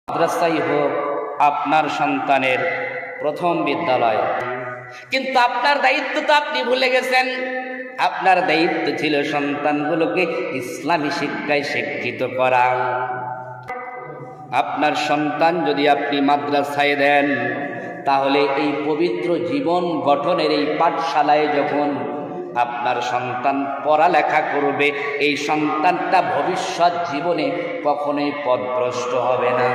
মাদ্রাসাই হোক আপনার সন্তানের প্রথম বিদ্যালয়, কিন্তু আপনার দায়িত্ব তো আপনি ভুলে গেছেন। আপনার দায়িত্ব ছিল সন্তানগুলোকে ইসলামী শিক্ষায় শিক্ষিত করা। আপনার সন্তান যদি আপনি মাদ্রাসায় দেন, তাহলে এই পবিত্র জীবন গঠনের এই পাঠশালায় যখন আপনার সন্তান পড়ালেখা করবে, এই সন্তানটা ভবিষ্যৎ জীবনে কখনোই পথভ্রষ্ট হবে না।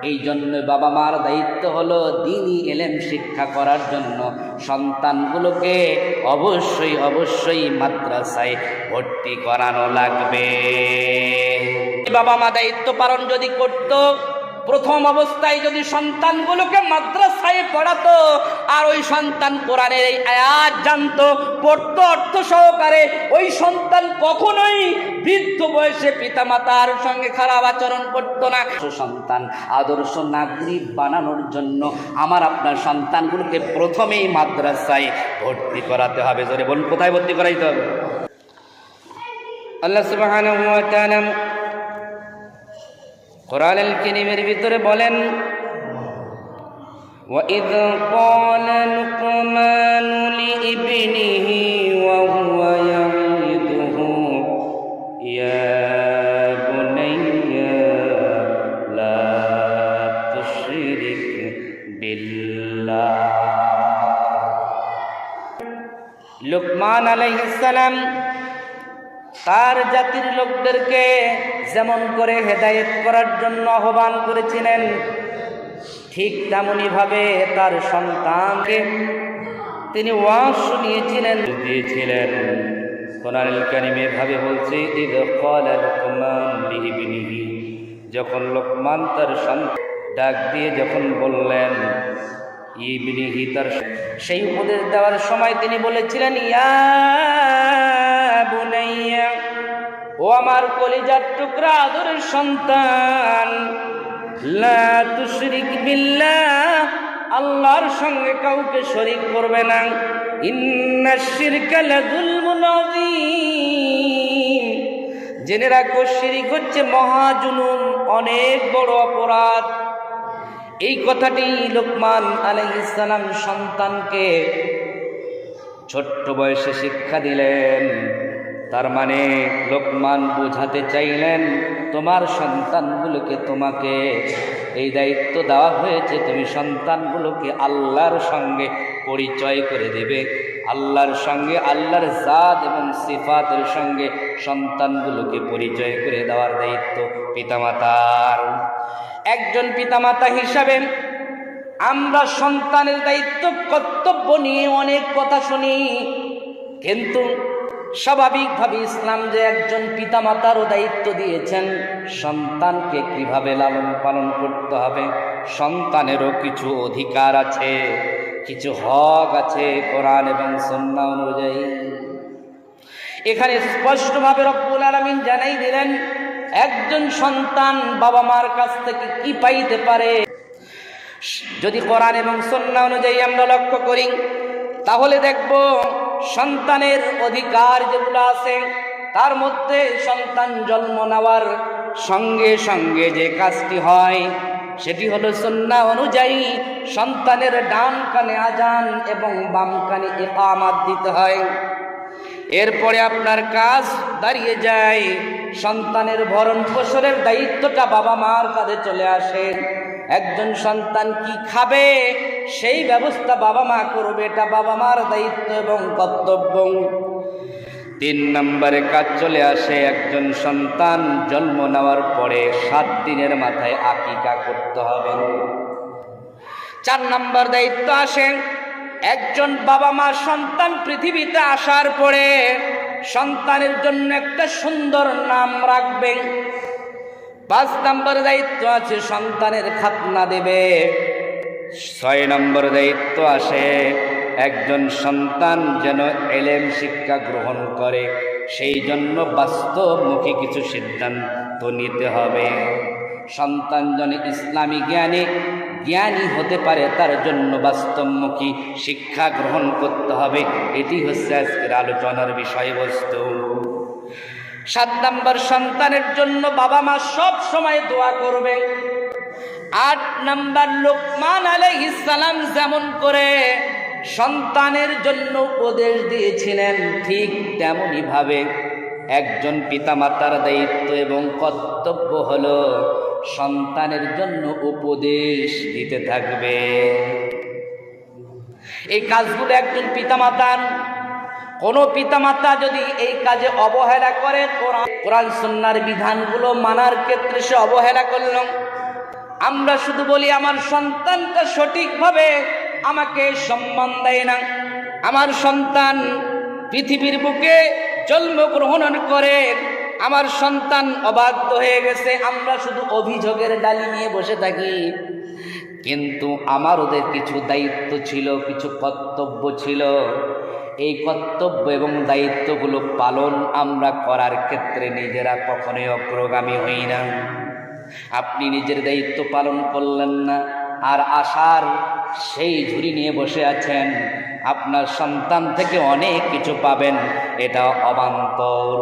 এই জন্য বাবা মার দায়িত্ব হলো দ্বীনি ইলম শিক্ষা করার জন্য সন্তানগুলোকে অবশ্যই মাদ্রাসায় ভর্তি করানো লাগবে। বাবা মা দায়িত্ব পালন যদি করত, প্রথম অবস্থায় যদি সন্তানগুলোকে মাদ্রাসায় পড়াতো, আর ওই সন্তান কোরআনের এই আয়াত জানতো, পড়তো অর্থ সহকারে, ওই সন্তান কখনোই বৃদ্ধ বয়সে পিতামাতার সঙ্গে খারাপ আচরণ করতো না। সন্তান আদর্শ নাগরিক বানানোর জন্য আমার আপনার সন্তানগুলোকে প্রথমেই মাদ্রাসায় ভর্তি করাতে হবে। জোরে বলুন, কোথায় ভর্তি করাইতে হবে? আল্লাহ সুবহানাহু ওয়া তাআলা কোরআনুল কারীমের ভিতরে বলেন, وَإِذْ قَالَ لُقْمَانُ لِابْنِهِ وَهُوَ يَعِظُهُ يَا بُنَيَّ لَا تُشْرِكْ بِاللَّهِ। লুকমান আলাইহিস সালাম তার জাতির লোকদেরকে যেমন করে হেদায়েত করার জন্য আহ্বান করেছিলেন, ঠিক তেমনি ভাবে তার সন্তানকে তিনি ওয়াজ শুনিয়েছিলেন, দিয়েছিলেন। কোরআনুল কারীমে ভাবে বলছে, ইয ক্বালা লুকমান লিইবনিহি, যখন লোকমান তার সন্তান ডাক দিয়ে যখন বললেন ইবনিহি, তার সেই উপদেশ দেওয়ার সময় তিনি বলেছিলেন, ইয়া বুনাইয়া, ও আমার কলিজার টুকরা আদরের সন্তান, লা তুশরিক বিল্লাহ, আল্লাহর সঙ্গে কাউকে শরীক করবে না। ইন্নাশ শিরকা লাযুলমুন আযীম, জেনে রাখো শিরক হচ্ছে মহাজুলুম, অনেক বড় অপরাধ। এই কথাটি লোকমান আলাইহিস সালাম সন্তানকে ছোট্ট বয়সে শিক্ষা দিলেন। তার মানে লোকমান বোঝাতে চাইলেন, তোমার সন্তানগুলোকে তোমাকে এই দায়িত্ব দেওয়া হয়েছে, তুমি সন্তানগুলোকে আল্লাহর সঙ্গে পরিচয় করে দেবে। আল্লাহর সঙ্গে, আল্লাহর জাত এবং সিফাতের সঙ্গে সন্তানগুলোকে পরিচয় করে দেওয়ার দায়িত্ব পিতামাতার। একজন পিতামাতা হিসাবে আমরা সন্তানের দায়িত্ব কর্তব্য নিয়ে অনেক কথা শুনি, কিন্তু স্বাভাবিকভাবে ইসলাম যে একজন পিতামাতারও দায়িত্ব দিয়েছেন সন্তানকে কিভাবে লালন পালন করতে হবে, সন্তানেরও কিছু অধিকার আছে, কিছু হক আছে কোরআন এবং সুন্নাহ অনুযায়ী। এখানে স্পষ্টভাবে রব্বুল আলামিন জানাই দিলেন, একজন সন্তান বাবা মার কাছ থেকে কি পাইতে পারে। যদি কোরআন এবং সুন্নাহ অনুযায়ী আমরা লক্ষ্য করি, তাহলে দেখব সন্তানের অধিকার যেগুলো আছে, তার মধ্যে সন্তান জন্ম নেওয়ার সঙ্গে সঙ্গে যে কাজটি হয় সেটি হলো সুন্নাহ অনুযায়ী সন্তানের ডান কানে আজান এবং বাম কানে ইকামত দিতে হয়। এরপরে আপনার কাজ দাঁড়িয়ে যায়, সন্তানের ভরণ পোষণের দায়িত্বটা বাবা মার কাঁধে চলে আসে। একজন সন্তান কি খাবে সেই ব্যবস্থা বাবা মা করবে, এটা বাবা মার দায়িত্ব এবং কর্তব্য। 3 নম্বরে কাজ চলে আসে, একজন সন্তান জন্ম নেওয়ার পরে 7 দিনের মাথায় আকিকা করতে হবে। 4 নম্বর দায়িত্ব আসে, একজন বাবা মা সন্তান পৃথিবীতে আসার পরে সন্তানের জন্য একটা সুন্দর নাম রাখবেন। 5 নম্বর দায়িত্ব আছে, সন্তানের খাতনা দেবে। 6 নম্বর দায়িত্ব আসে, একজন সন্তান যেন ইলম শিক্ষা গ্রহণ করে, সেই জন্য বাস্তবমুখী কিছু সিদ্ধান্ত নিতে হবে। সন্তান যেন ইসলামী জ্ঞানী হতে পারে, তার জন্য বাস্তবমুখী শিক্ষা গ্রহণ করতে হবে। এটি হচ্ছে আজকের আলোচনার বিষয়বস্তু। 7 নম্বর, সন্তানের জন্য বাবা মা সব সময় দোয়া করবে। 8 নাম্বার, লোকমান আলাইহিস সালাম যেমন করে সন্তানের জন্য উপদেশ দিয়েছিলেন, ঠিক তেমনি ভাবে একজন পিতামাতার দায়িত্ব এবং কর্তব্য হলো সন্তানের জন্য উপদেশ দিতে থাকবে। এই কাজগুলো একজন পিতামাতার, কোনো পিতামাতা যদি এই কাজে অবহেলা করে, কোরআন সুন্নাহর বিধানগুলো মানার ক্ষেত্রে সে অবহেলা করল, আমরা শুধু বলি আমার সন্তানটা সঠিকভাবে আমাকে সম্মান দেয় না, আমার সন্তান পৃথিবীর বুকে জন্মগ্রহণ করে, আমার সন্তান অবাধ্য হয়ে গেছে, আমরা শুধু অভিযোগের ডালি নিয়ে বসে থাকি। কিন্তু আমার ওদের কিছু দায়িত্ব ছিল, কিছু কর্তব্য ছিল। এই কর্তব্য এবং দায়িত্বগুলো পালন আমরা করার ক্ষেত্রে নিজেরা কখনোই অগ্রগামী হই না। আপনি নিজের দায়িত্ব পালন করলেন না, আর আশার সেই ঝুড়ি নিয়ে বসে আছেন, আপনার সন্তান থেকে অনেক কিছু পাবেন, এটা অবান্তর।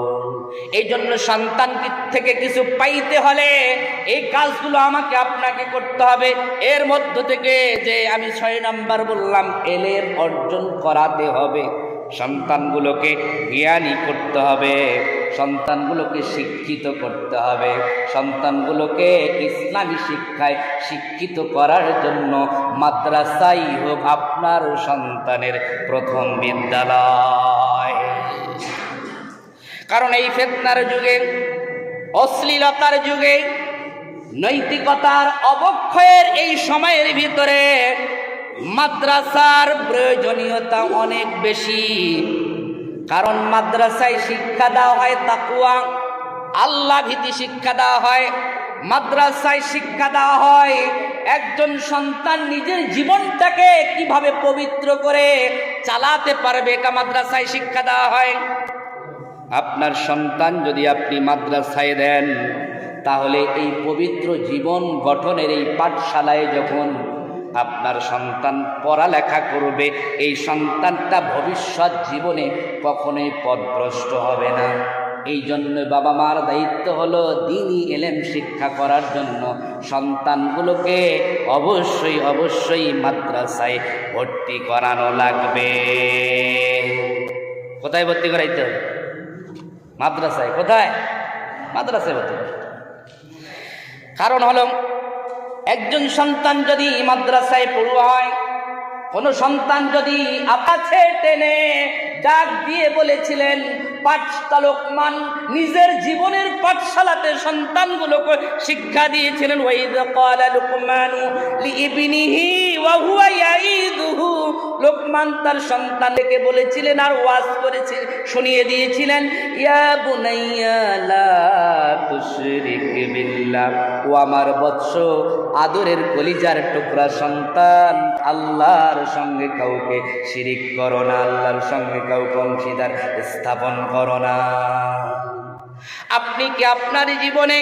এই জন্য সন্তান থেকে কিছু পাইতে হলে এই কাজগুলো আমাকে আপনাকে করতে হবে। এর মধ্য থেকে যে আমি 6 নাম্বার বললাম, এলের অর্জন করাতে হবে, সন্তানগুলোকে জ্ঞানী করতে হবে, সন্তানগুলোকে শিক্ষিত করতে হবে, সন্তানগুলোকে ইসলামী শিক্ষায় শিক্ষিত করার জন্য মাদ্রাসাই হোক আপনার সন্তানের প্রথম বিদ্যালয়। কারণ এই ফিতনার যুগে, অশ্লীলতার যুগে, নৈতিকতার অবক্ষয়ের এই সময়ের ভিতরে মাদ্রাসার প্রয়োজনীয়তা অনেক বেশি। কারণ মাদ্রাসায় শিক্ষা দেওয়া হয় তাকওয়া, আল্লাহ ভীতি শিক্ষা দেওয়া হয়, মাদ্রাসায় শিক্ষা দেওয়া হয় একজন সন্তান নিজের জীবনটাকে কিভাবে পবিত্র করে চালাতে পারবে, এটা মাদ্রাসায় শিক্ষা দেওয়া হয়। আপনার সন্তান যদি আপনি মাদ্রাসায় দেন, তাহলে এই পবিত্র জীবন গঠনের এই পাঠশালায় যখন আপনার সন্তান পড়ালেখা করবে, এই সন্তানটা ভবিষ্যৎ জীবনে কখনোই পথভ্রষ্ট হবে না। এই জন্য বাবা মার দায়িত্ব হলো দ্বীনি ইলম শিক্ষা করার জন্য সন্তানগুলোকে অবশ্যই অবশ্যই মাদ্রাসায় ভর্তি করানো লাগবে। কোথায় ভর্তি করাইতে হবে? মাদ্রাসায়। কোথায়? মাদ্রাসায় ভর্তি করতে। কারণ হলো একজন সন্তান যদি মাদ্রাসায় পড়ুয়া হয়, কোনো সন্তান যদি আপাছে টেনে ডাক দিয়ে বলেছিলেন, লোকমান নিজের জীবনের পাঠশালাতে সন্তানগুলোকে শিক্ষা দিয়েছিলেন, ওয়াইদ ক্বালা লুকমানু লিইবনিহি ওয়া হুয়া ইয়াইদুহু, লোকমান তার সন্তানকে বলেছিলেন আর ওয়াজ করেছিলেন, শুনিয়ে দিয়েছিলেন, ইয়া বুনাইয়া লা তুশরিক বিল্লাহ, ও আমার বৎস, আদরের কলিজার টুকরা সন্তান, আল্লাহর সঙ্গে কাউকে শিরিক করো না, আল্লাহর সঙ্গে কাউকে অংশীদার স্থাপন করো না। আপনি কি আপনার জীবনে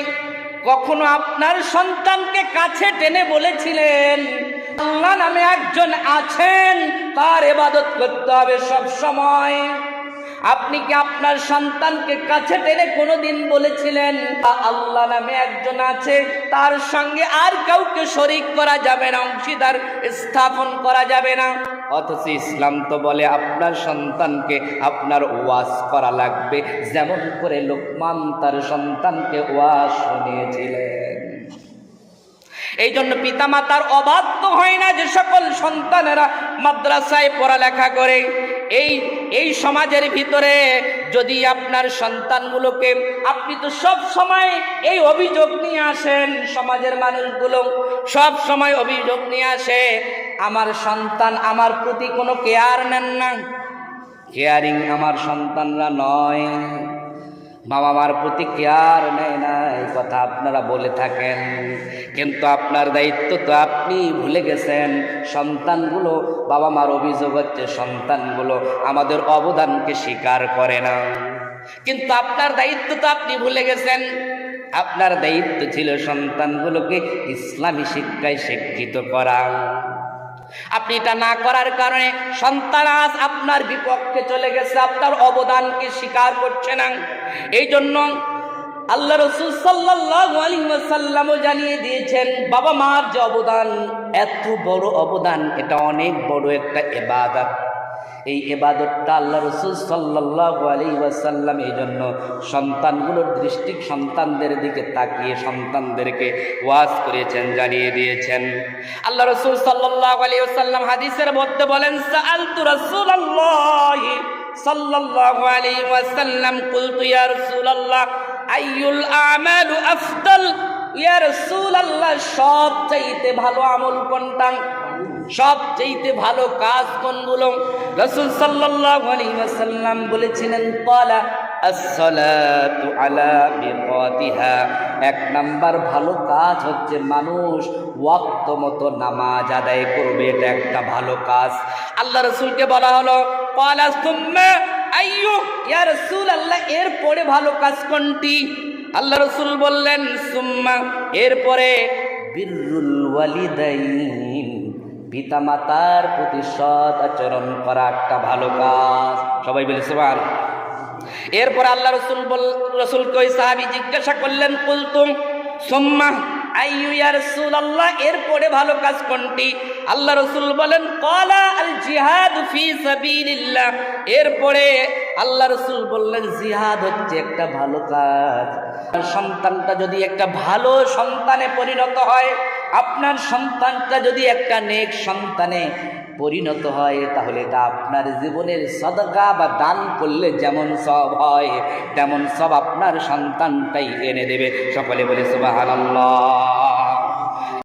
কখনো আপনার সন্তানকে কাছে টেনে বলেছিলেন, আল্লাহ নামে একজন আছেন, তার ইবাদত করতে হবে সব সময়? আপনি কি আপনার সন্তানকে কাছে টেনে কোনোদিন বলেছিলেন, আল্লাহ নামে একজন আছে, তার সঙ্গে আর কাউকে শরীক করা যাবে না, অংশীদার স্থাপন করা যাবে না? অথচ ইসলাম তো বলে আপনার সন্তানকে আপনার ওয়াজ করা লাগবে, যেমন করে লোকমান তার সন্তানকে ওয়াজ শুনিয়েছিলেন। এই জন্য পিতামাতার অবাধ্য হয় না যে সকল সন্তানেরা মাদ্রাসায় পড়ালেখা করে। এই সমাজের ভিতরে যদি আপনার সন্তানগুলোকে, আপনি তো সব সময় এই অভিযোগ নিয়ে আসেন, সমাজের মানুষগুলো সব সময় অভিযোগ নিয়ে আসে, আমার সন্তান আমার প্রতি কোনো কেয়ার নেন না। কেয়ারিং আমার সন্তানরা নয়, বাবা মার প্রতি কেয়ার নেয় না, এই কথা আপনারা বলে থাকেন। কিন্তু আপনার দায়িত্ব তো আপনি ভুলে গেছেন। সন্তানগুলো, বাবা মার অভিযোগ হচ্ছে সন্তানগুলো আমাদের অবদানকে স্বীকার করে না, কিন্তু আপনার দায়িত্ব তো আপনি ভুলে গেছেন। আপনার দায়িত্ব ছিল সন্তানগুলোকে ইসলামী শিক্ষায় শিক্ষিত করা। আপনি এটা না করার কারণে সন্তান আজ আপনার বিপক্ষে চলে গেছে, আপনার অবদানকে স্বীকার করছে না। এই জন্য আল্লাহ রাসূল সাল্লাল্লাহু আলাইহি ওয়াসাল্লামও জানিয়ে দিয়েছেন বাবা মার যে অবদান, এত বড় অবদান, এটা অনেক বড় একটা ইবাদত। এই ইবাদতটা আল্লাহ রাসূল সাল্লাল্লাহু আলাইহি ওয়াসাল্লাম এই জন্য সন্তানগুলোর দৃষ্টি, সন্তানদের দিকে তাকিয়ে সন্তানদেরকে ওয়াজ করেছেন, জানিয়ে দিয়েছেন। আল্লাহ রাসূল সাল্লাল্লাহু আলাইহি ওয়াসাল্লাম হাদিসের মধ্যে বলেন, সাআলতু রাসূলুল্লাহি সাল্লাল্লাহু আলাইহি ওয়াসাল্লাম, কুলতু ইয়া রাসূলুল্লাহ আইয়ুল আমালু আফদাল, ইয়া রাসূলুল্লাহ সবচাইতে ভালো আমল কোনটা, সবচাইতে ভালো কাজ কোনগুলো? রাসূল সাল্লাল্লাহু আলাইহি ওয়াসাল্লাম বলেছিলেন, ক্বালা আসসালাতু আলা মিকাতিহা, এক নাম্বার ভালো কাজ হচ্ছে মানুষ ওয়াক্ত মতো নামাজ আদায় করবে, এটা একটা ভালো কাজ। আল্লাহ রাসূলকে বলা হলো, ক্বালা সুম্মা আইয়ু, ইয়া রাসূলুল্লাহ এরপরে ভালো কাজ কোনটি? আল্লাহ রাসূল বললেন, সুম্মা, এরপরে বিররুল ওয়ালিদাইন, পিতামাতার প্রতি সৎ আচরণ করা একটা ভালো কাজ। সবাই বলে সুবহানাল্লাহ। এরপর আল্লাহ রাসূলকে ওই সাহাবী জিজ্ঞাসা করলেন, কুলতুম সুম্মা আইয়ু ইয়া রাসূলুল্লাহ এরপরে ভালো কাজ কোনটি? আল্লাহ রাসূল বলেন, ক্বালা আল জিহাদ ফি সাবিলিল্লাহ, এরপরে আল্লাহ রাসূল বললেন জিহাদ হচ্ছে একটা ভালো কাজ। সন্তানটা যদি একটা ভালো সন্তানে পরিণত হয়, আপনার সন্তানটা যদি একটা নেক সন্তানে পরিণত হয়, তাহলে এটা আপনার জীবনের সাদকা বা দান করলে যেমন সব হয়, তেমন সব আপনার সন্তানটাই এনে দেবে। সকলে বলে সুবহানাল্লাহ।